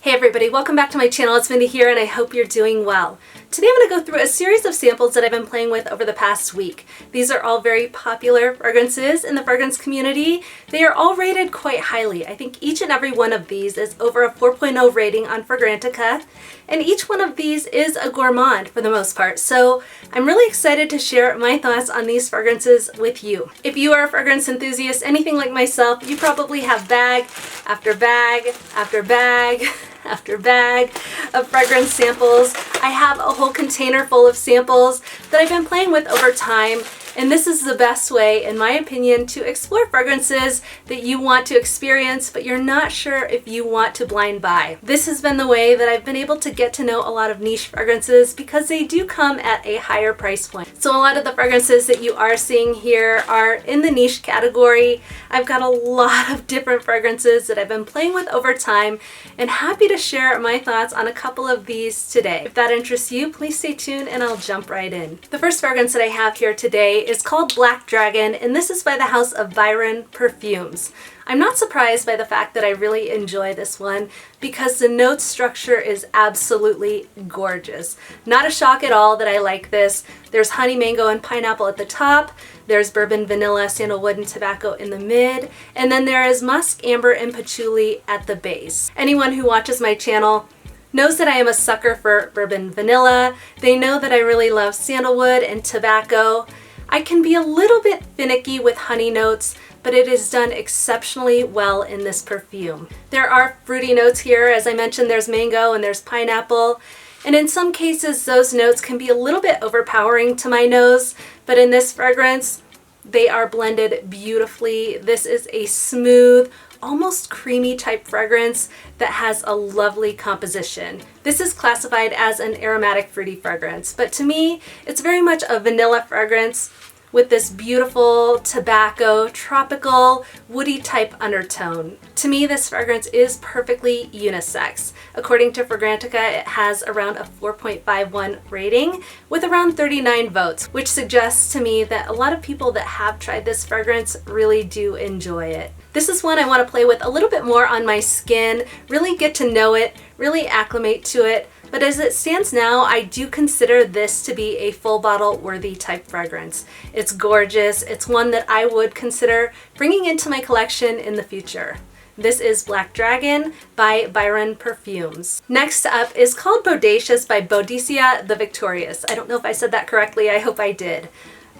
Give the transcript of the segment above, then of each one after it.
Hey everybody, welcome back to my channel. It's Mindy here and I hope you're doing well. Today I'm going to go through a series of samples that I've been playing with over the past week. These are all very popular fragrances in the fragrance community. They are all rated quite highly. I think each and every one of these is over a 4.0 rating on Fragrantica, and each one of these is a gourmand for the most part. So I'm really excited to share my thoughts on these fragrances with you. If you are a fragrance enthusiast, anything like myself, you probably have bag after bag after bag after bag of fragrance samples. I have a whole container full of samples that I've been playing with over time, and this is the best way, in my opinion, to explore fragrances that you want to experience, but you're not sure if you want to blind buy. This has been the way that I've been able to get to know a lot of niche fragrances because they do come at a higher price point. So a lot of the fragrances that you are seeing here are in the niche category. I've got a lot of different fragrances that I've been playing with over time, and happy to share my thoughts on a couple of these today. If that interests you, please stay tuned and I'll jump right in. The first fragrance that I have here today is called Black Dragon, and this is by the house of Byron Perfumes. I'm not surprised by the fact that I really enjoy this one because the note structure is absolutely gorgeous. Not a shock at all that I like this. There's honey, mango, and pineapple at the top. There's bourbon, vanilla, sandalwood, and tobacco in the mid. And then there is musk, amber, and patchouli at the base. Anyone who watches my channel knows that I am a sucker for bourbon vanilla. They know that I really love sandalwood and tobacco. I can be a little bit finicky with honey notes, but it is done exceptionally well in this perfume. There are fruity notes here. As I mentioned, there's mango and there's pineapple. And in some cases, those notes can be a little bit overpowering to my nose, but in this fragrance, they are blended beautifully. This is a smooth, almost creamy type fragrance that has a lovely composition. This is classified as an aromatic fruity fragrance, but to me, it's very much a vanilla fragrance with this beautiful tobacco, tropical, woody type undertone. To me, this fragrance is perfectly unisex. According to Fragrantica, it has around a 4.51 rating with around 39 votes, which suggests to me that a lot of people that have tried this fragrance really do enjoy it. This is one I want to play with a little bit more on my skin, really get to know it, really acclimate to it. But as it stands now, I do consider this to be a full bottle worthy type fragrance. It's gorgeous. It's one that I would consider bringing into my collection in the future. This is Black Dragon by Byron Perfumes. Next up is called Bodacious by Boadicea the Victorious. I don't know if I said that correctly. I hope I did.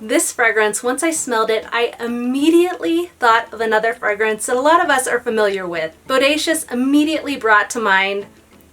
This fragrance, once I smelled it, I immediately thought of another fragrance that a lot of us are familiar with. Bodacious immediately brought to mind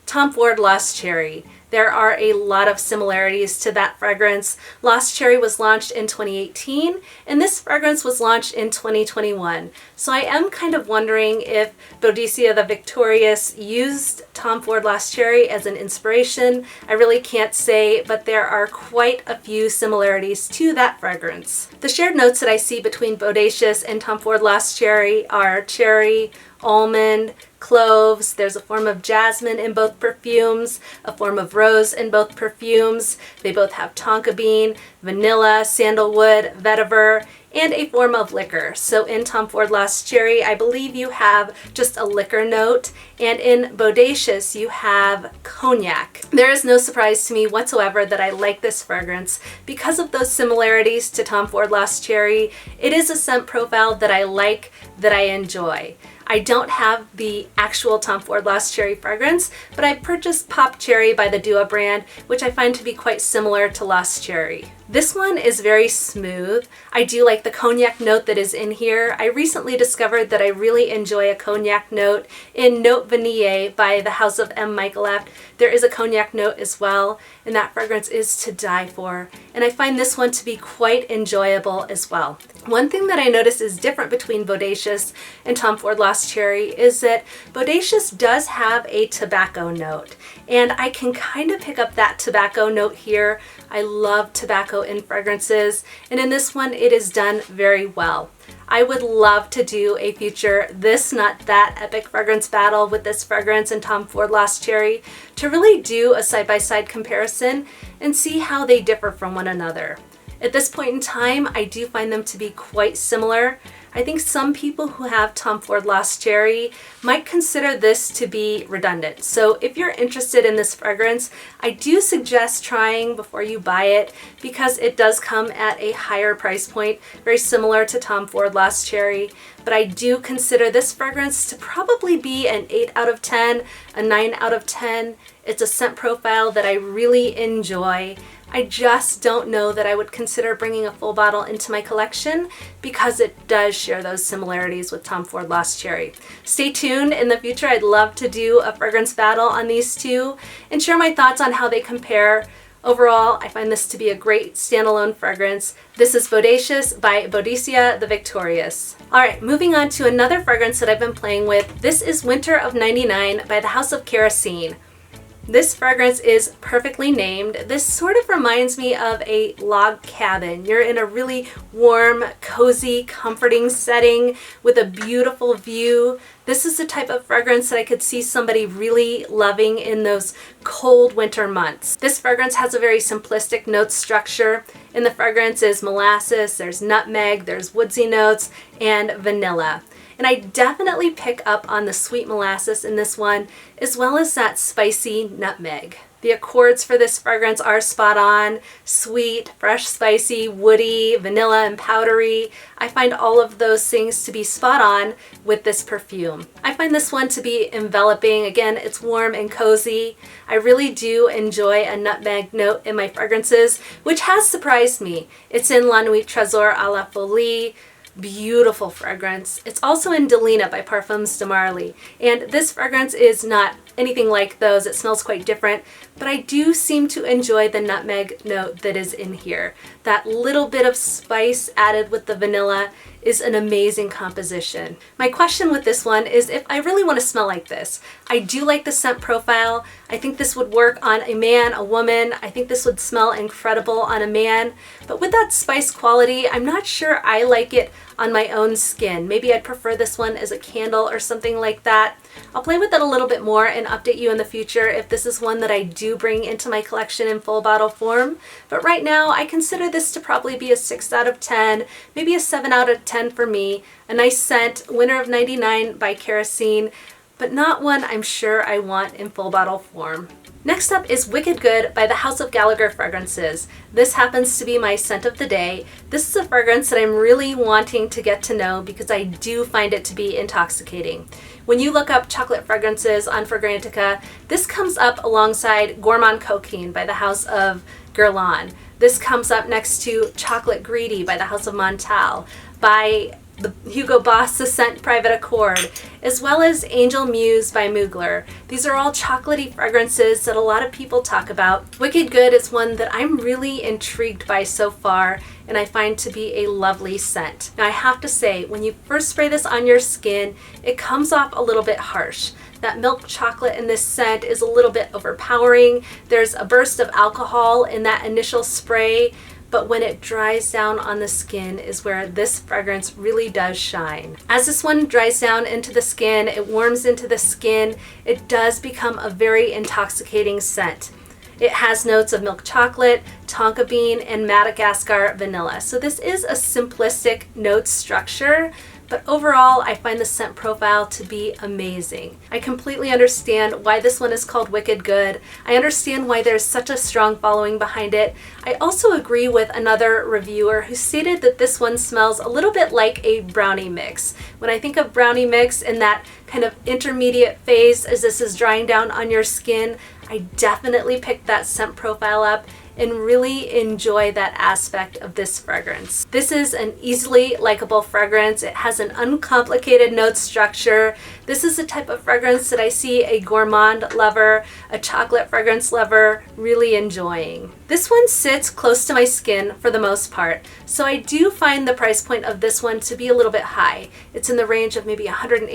Tom Ford Lost Cherry. There are a lot of similarities to that fragrance. Lost Cherry was launched in 2018, and this fragrance was launched in 2021. So I am kind of wondering if Boadicea the Victorious used Tom Ford Lost Cherry as an inspiration. I really can't say, but there are quite a few similarities to that fragrance. The shared notes that I see between Bodacious and Tom Ford Lost Cherry are cherry, almond, cloves. There's a form of jasmine in both perfumes, a form of rose in both perfumes. They both have tonka bean, vanilla, sandalwood, vetiver, and a form of liquor. So in Tom Ford Lost Cherry, I believe you have just a liquor note, and in Bodacious, you have cognac. There is no surprise to me whatsoever that I like this fragrance because of those similarities to Tom Ford Lost Cherry. It is a scent profile that I like, that I enjoy. I don't have the actual Tom Ford Lost Cherry fragrance, but I purchased Pop Cherry by the Dua brand, which I find to be quite similar to Lost Cherry. This one is very smooth. I do like the cognac note that is in here. I recently discovered that I really enjoy a cognac note in Note Vanillee by the house of M. Micallef. There is a cognac note as well, and that fragrance is to die for. And I find this one to be quite enjoyable as well. One thing that I notice is different between Bodacious and Tom Ford Lost Cherry is that Bodacious does have a tobacco note, and I can kind of pick up that tobacco note here. I love tobacco in fragrances, and in this one it is done very well. I would love to do a future This Not That epic fragrance battle with this fragrance and Tom Ford Lost Cherry to really do a side-by-side comparison and see how they differ from one another. At this point in time, I do find them to be quite similar. I think some people who have Tom Ford Lost Cherry might consider this to be redundant. So if you're interested in this fragrance, I do suggest trying before you buy it because it does come at a higher price point, very similar to Tom Ford Lost Cherry. But I do consider this fragrance to probably be an 8 out of 10, a 9 out of 10. It's a scent profile that I really enjoy. I just don't know that I would consider bringing a full bottle into my collection because it does share those similarities with Tom Ford Lost Cherry. Stay tuned. In the future, I'd love to do a fragrance battle on these two and share my thoughts on how they compare. Overall, I find this to be a great standalone fragrance. This is Bodacious by Boadicea the Victorious. Alright, moving on to another fragrance that I've been playing with. This is Winter of '99 by the House of Kerosene. This fragrance is perfectly named. This sort of reminds me of a log cabin. You're in a really warm, cozy, comforting setting with a beautiful view. This is the type of fragrance that I could see somebody really loving in those cold winter months. This fragrance has a very simplistic note structure. In the fragrance is molasses, there's nutmeg, there's woodsy notes, and vanilla. And I definitely pick up on the sweet molasses in this one, as well as that spicy nutmeg. The accords for this fragrance are spot on: sweet, fresh, spicy, woody, vanilla, and powdery. I find all of those things to be spot on with this perfume. I find this one to be enveloping. Again, it's warm and cozy. I really do enjoy a nutmeg note in my fragrances, which has surprised me. It's in La Nuit Tresor à la Folie. Beautiful fragrance. It's also in Delina by Parfums de Marly, and this fragrance is not anything like those. It smells quite different, but I do seem to enjoy the nutmeg note that is in here. That little bit of spice added with the vanilla is an amazing composition. My question with this one is if I really want to smell like this. I do like the scent profile. I think this would work on a man, a woman. I think this would smell incredible on a man, but with that spice quality, I'm not sure I like it on my own skin. Maybe I'd prefer this one as a candle or something like that. I'll play with it a little bit more and update you in the future if this is one that I do bring into my collection in full bottle form. But right now, I consider this to probably be a 6 out of 10, maybe a 7 out of 10 for me. A nice scent, Winter of '99 by Kerosene, but not one I'm sure I want in full bottle form. Next up is Wicked Good by the House of Gallagher Fragrances. This happens to be my scent of the day. This is a fragrance that I'm really wanting to get to know because I do find it to be intoxicating. When you look up chocolate fragrances on Fragrantica, this comes up alongside Gourmand Coquin by the House of Guerlain. This comes up next to Chocolate Greedy by the House of Montale, by the Hugo Boss The Scent Private Accord, as well as Angel Muse by Mugler. These are all chocolatey fragrances that a lot of people talk about. Wicked Good is one that I'm really intrigued by so far, and I find to be a lovely scent. Now I have to say, when you first spray this on your skin, it comes off a little bit harsh. That milk chocolate in this scent is a little bit overpowering. There's a burst of alcohol in that initial spray, but when it dries down on the skin is where this fragrance really does shine. As this one dries down into the skin, it warms into the skin, it does become a very intoxicating scent. It has notes of milk chocolate, tonka bean, and Madagascar vanilla. So this is a simplistic note structure, but overall I find the scent profile to be amazing. I completely understand why this one is called Wicked Good. I understand why there's such a strong following behind it. I also agree with another reviewer who stated that this one smells a little bit like a brownie mix. When I think of brownie mix in that kind of intermediate phase as this is drying down on your skin, I definitely picked that scent profile up and really enjoy that aspect of this fragrance. This is an easily likable fragrance. It has an uncomplicated note structure. This is the type of fragrance that I see a gourmand lover, a chocolate fragrance lover really enjoying. This one sits close to my skin for the most part, so I do find the price point of this one to be a little bit high. It's in the range of maybe $180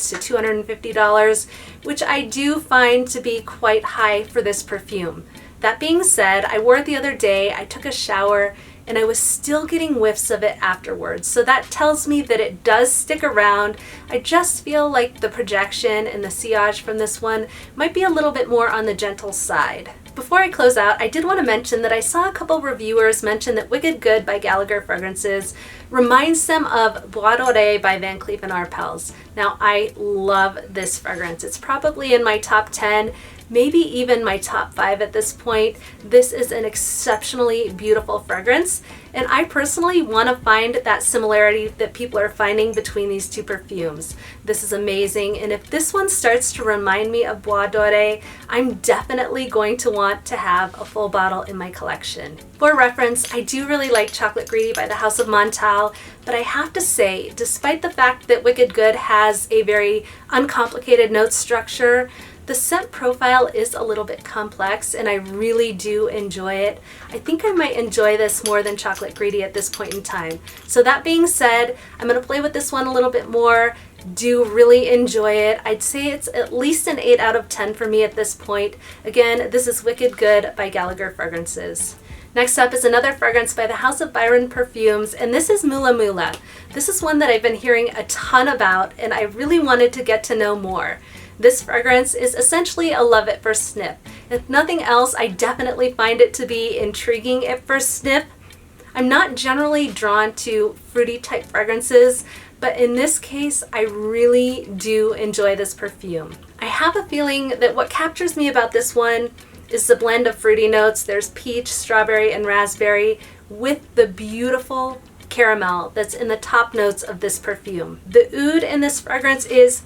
to $250, which I do find to be quite high for this perfume. That being said, I wore it the other day, I took a shower, and I was still getting whiffs of it afterwards. So that tells me that it does stick around. I just feel like the projection and the sillage from this one might be a little bit more on the gentle side. Before I close out, I did want to mention that I saw a couple reviewers mention that Wicked Good by Gallagher Fragrances reminds them of Bois Dore by Van Cleef and Arpels. Now, I love this fragrance. It's probably in my top 10, maybe even my top 5 at this point. This is an exceptionally beautiful fragrance, and I personally want to find that similarity that people are finding between these two perfumes. This is amazing, and if this one starts to remind me of Bois Dore, I'm definitely going to want to have a full bottle in my collection. For reference, I do really like Chocolate Greedy by the House of Montale, but I have to say, despite the fact that Wicked Good has a very uncomplicated note structure, the scent profile is a little bit complex, and I really do enjoy it. I think I might enjoy this more than Chocolate Greedy at this point in time. So that being said, I'm going to play with this one a little bit more. Do really enjoy it. I'd say it's at least an 8 out of 10 for me at this point. Again, this is Wicked Good by Gallagher Fragrances. Next up is another fragrance by the House of Byron Perfumes, and this is Mula. This is one that I've been hearing a ton about, and I really wanted to get to know more. This fragrance is essentially a love at first sniff. If nothing else, I definitely find it to be intriguing at first sniff. I'm not generally drawn to fruity type fragrances, but in this case, I really do enjoy this perfume. I have a feeling that what captures me about this one is the blend of fruity notes. There's peach, strawberry, and raspberry with the beautiful caramel that's in the top notes of this perfume. The oud in this fragrance is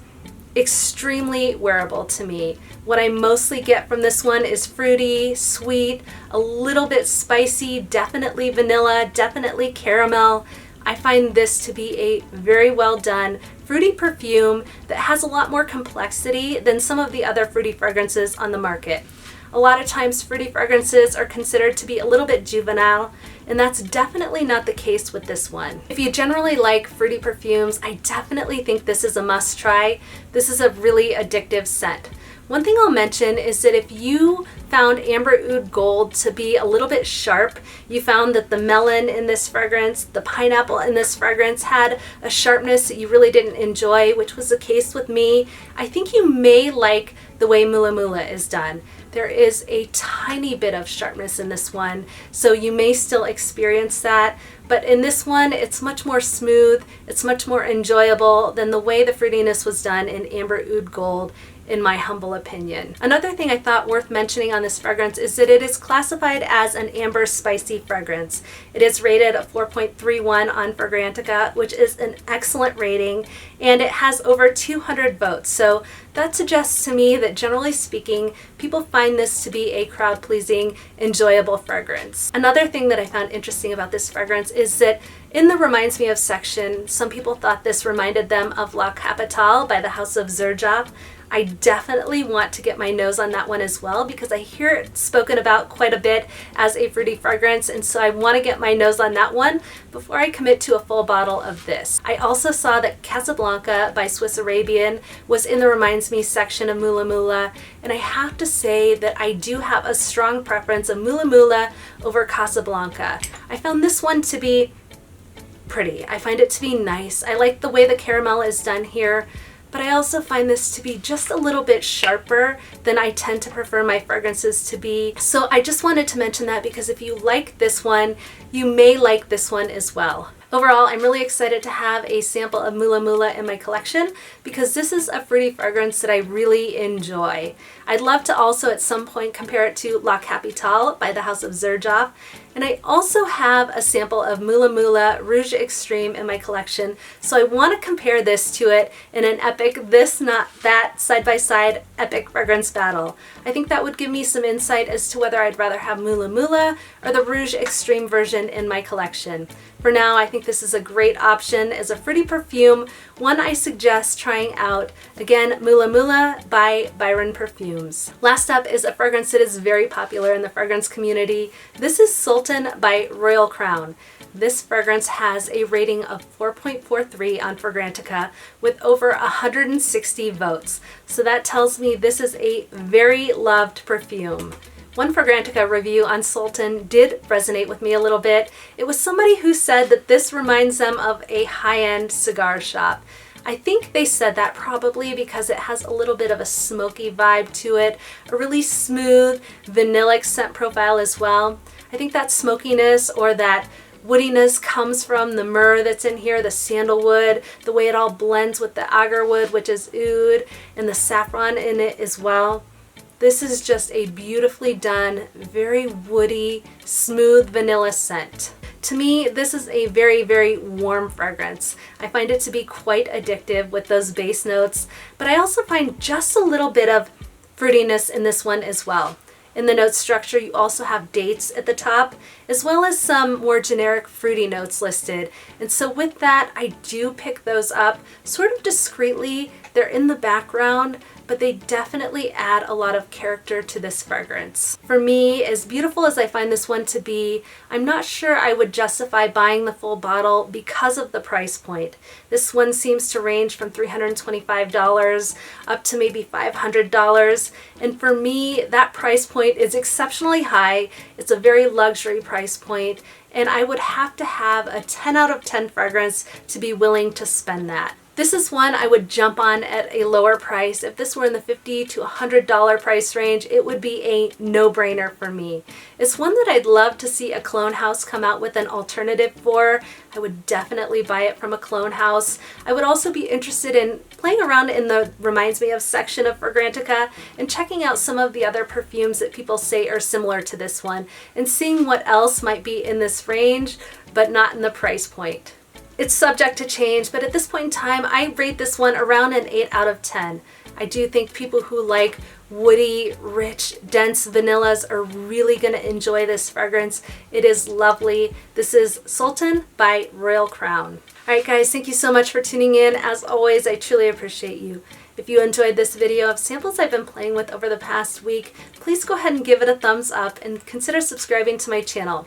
extremely wearable to me. What I mostly get from this one is fruity, sweet, a little bit spicy, definitely vanilla, definitely caramel. I find this to be a very well done fruity perfume that has a lot more complexity than some of the other fruity fragrances on the market. A lot of times fruity fragrances are considered to be a little bit juvenile, and that's definitely not the case with this one. If you generally like fruity perfumes, I definitely think this is a must try. This is a really addictive scent. One thing I'll mention is that if you found Amber Oud Gold to be a little bit sharp, you found that the melon in this fragrance, the pineapple in this fragrance had a sharpness that you really didn't enjoy, which was the case with me, I think you may like the way Mula is done. There is a tiny bit of sharpness in this one, so you may still experience that. But in this one, it's much more smooth, it's much more enjoyable than the way the fruitiness was done in Amber Oud Gold, in my humble opinion. Another thing I thought worth mentioning on this fragrance is that it is classified as an amber spicy fragrance. It is rated a 4.31 on Fragrantica, which is an excellent rating, and it has over 200 votes. So that suggests to me that generally speaking, people find this to be a crowd-pleasing, enjoyable fragrance. Another thing that I found interesting about this fragrance is that in the Reminds Me of section, some people thought this reminded them of La Capitale by the House of Xerjoff. I definitely want to get my nose on that one as well because I hear it spoken about quite a bit as a fruity fragrance, and so I want to get my nose on that one before I commit to a full bottle of this. I also saw that Casablanca by Swiss Arabian was in the Reminds Me section of Mula, and I have to say that I do have a strong preference of Mula over Casablanca. I found this one to be pretty. I find it to be nice. I like the way the caramel is done here, but I also find this to be just a little bit sharper than I tend to prefer my fragrances to be. So I just wanted to mention that because if you like this one, you may like this one as well. Overall, I'm really excited to have a sample of Mula in my collection because this is a fruity fragrance that I really enjoy. I'd love to also at some point compare it to La Capitale by the House of Xerjoff. And I also have a sample of Mula Rouge Extreme in my collection, so I want to compare this to it in an epic this not that side-by-side epic fragrance battle. I think that would give me some insight as to whether I'd rather have Mula or the Rouge Extreme version in my collection. For now, I think this is a great option as a fruity perfume, one I suggest trying out. Again, Mula by Byron Perfumes. Last up is a fragrance that is very popular in the fragrance community. This is Sultan by Royal Crown. This fragrance has a rating of 4.43 on Fragrantica with over 160 votes. So that tells me this is a very loved perfume. One Fragrantica review on Sultan did resonate with me a little bit. It was somebody who said that this reminds them of a high-end cigar shop. I think they said that probably because it has a little bit of a smoky vibe to it, a really smooth vanillic scent profile as well. I think that smokiness or that woodiness comes from the myrrh that's in here, the sandalwood, the way it all blends with the agarwood, which is oud, and the saffron in it as well. This is just a beautifully done, very woody, smooth vanilla scent. To me, this is a very, very warm fragrance. I find it to be quite addictive with those base notes, but I also find just a little bit of fruitiness in this one as well. In the note structure, you also have dates at the top, as well as some more generic fruity notes listed. And so with that, I do pick those up sort of discreetly. They're in the background, but they definitely add a lot of character to this fragrance. For me, as beautiful as I find this one to be, I'm not sure I would justify buying the full bottle because of the price point. This one seems to range from $325 up to maybe $500. And for me, that price point is exceptionally high. It's a very luxury price point, and I would have to have a 10 out of 10 fragrance to be willing to spend that. This is one I would jump on at a lower price. If this were in the $50 to $100 price range, it would be a no-brainer for me. It's one that I'd love to see a clone house come out with an alternative for. I would definitely buy it from a clone house. I would also be interested in playing around in the Reminds Me of section of Fragrantica and checking out some of the other perfumes that people say are similar to this one and seeing what else might be in this range, but not in the price point. It's subject to change, but at this point in time, I rate this one around an 8 out of 10. I do think people who like woody, rich, dense vanillas are really going to enjoy this fragrance. It is lovely. This is Sultan by Royal Crown. All right, guys, thank you so much for tuning in. As always, I truly appreciate you. If you enjoyed this video of samples I've been playing with over the past week, please go ahead and give it a thumbs up and consider subscribing to my channel.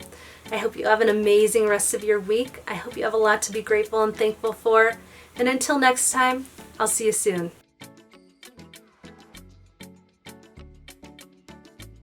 I hope you have an amazing rest of your week. I hope you have a lot to be grateful and thankful for. And until next time, I'll see you soon.